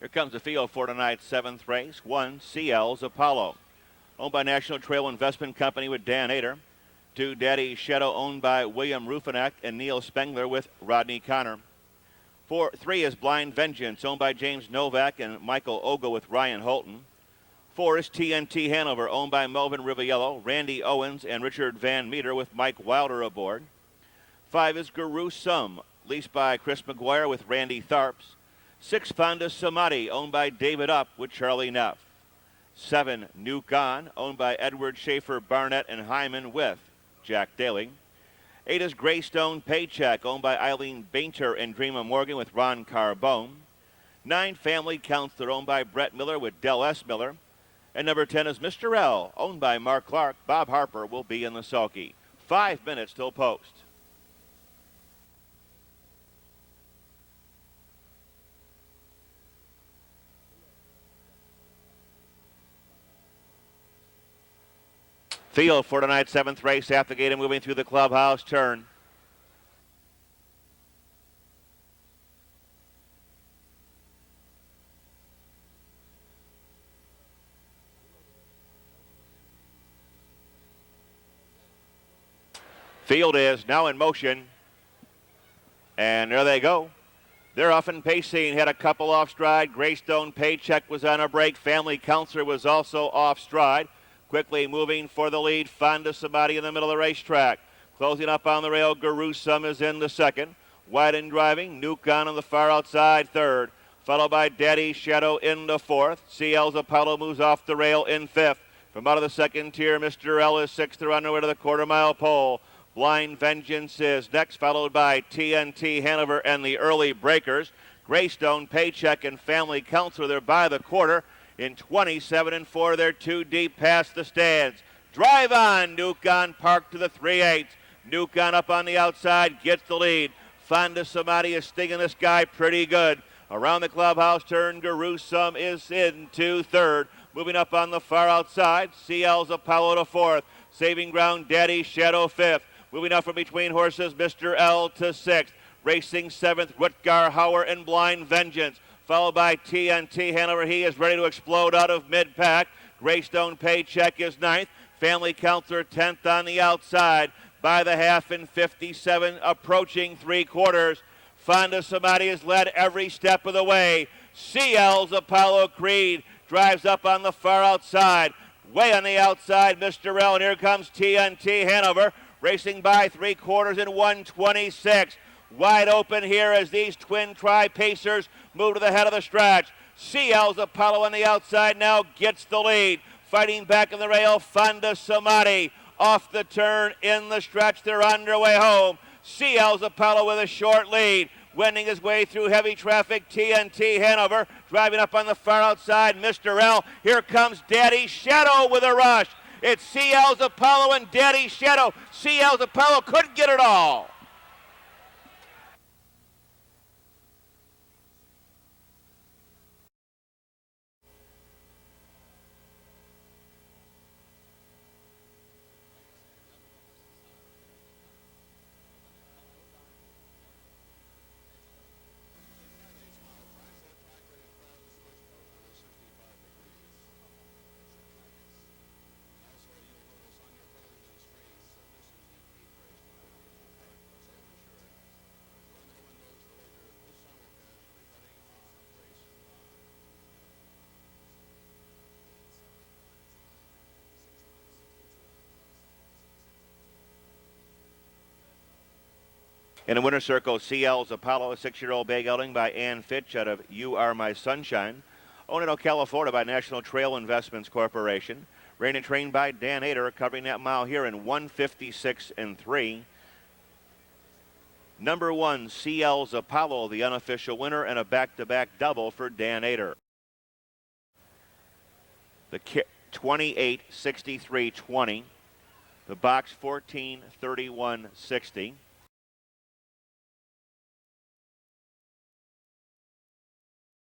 Here comes the field for tonight's seventh race. 1, CL's Apollo, owned by National Trail Investment Company with Dan Ater. 2, Daddy Scioto, owned by William Rufinak and Neil Spengler with Rodney Connor. 3 is Blind Vengeance, owned by James Novak and Michael Ogo with Ryan Holton. 4 is TNT Hanover, owned by Melvin Riviello, Randy Owens, and Richard Van Meter with Mike Wilder aboard. 5 is Guru Sum, leased by Chris McGuire with Randy Tharps. 6, Fonda Samadhi, owned by David Up with Charlie Neff. 7, Nuke On, owned by Edward Schaefer, Barnett, and Hyman with Jack Daly. 8 is Greystone Paycheck, owned by Eileen Bainter and Dreama Morgan with Ron Carbone. 9, Family Counselor, owned by Brett Miller with Del S. Miller. And number 10 is Mr. L, owned by Mark Clark. Bob Harper will be in the sulky. 5 minutes till post. Field for tonight's seventh race at the gate and moving through the clubhouse turn. Field is now in motion. And there they go. They're off and pacing. Had a couple off stride. Greystone Paycheck was on a break. Family Counselor was also off stride. Quickly moving for the lead, Fonda Samadhi in the middle of the racetrack. Closing up on the rail, Guru Sum is in the second. Wide and driving, Nuke on the far outside third. Followed by Daddy Scioto in the fourth. CL's Apollo moves off the rail in fifth. From out of the second tier, Mr. L is sixth. They're on their way to the quarter-mile pole. Blind Vengeance is next, followed by TNT Hanover and the early breakers. Greystone Paycheck and Family Counselor, they're by the quarter. In 27 and 4, they're too deep past the stands. Drive on, Nuke On, parked to the 3/8. Nuke On up on the outside, gets the lead. Fonda Samadhi is stinging this guy pretty good. Around the clubhouse turn, Guru Sum is into third. Moving up on the far outside, CL's Apollo to fourth. Saving ground, Daddy Scioto fifth. Moving up from between horses, Mr. L to sixth. Racing seventh, Rutgar Hauer and Blind Vengeance. Followed by TNT Hanover. He is ready to explode out of mid-pack. Greystone Paycheck is ninth. Family Counselor 10th on the outside. By the half in 57, approaching three-quarters. Fonda Samadhi has led every step of the way. CL's Apollo Creed drives up on the far outside. Way on the outside, Mr. L. And here comes TNT Hanover. Racing by three-quarters in 1:26. Wide open here as these twin tri-pacers move to the head of the stretch. CL's Apollo on the outside now gets the lead. Fighting back in the rail, Fonda Samadhi off the turn in the stretch. They're on their way home. CL's Apollo with a short lead. Wending his way through heavy traffic, TNT Hanover. Driving up on the far outside, Mr. L. Here comes Daddy Scioto with a rush. It's CL's Apollo and Daddy Scioto. CL's Apollo couldn't get it all. In the winner's circle, CL's Apollo, a 6-year-old bay gelding by Ann Fitch out of You Are My Sunshine. Owned in Ocala, Florida by National Trail Investments Corporation. Ran and trained by Dan Ater, covering that mile here in 1:56 and 3. Number 1, CL's Apollo, the unofficial winner, and a back-to-back double for Dan Ater. The 28-63-20. The box 14-31-60.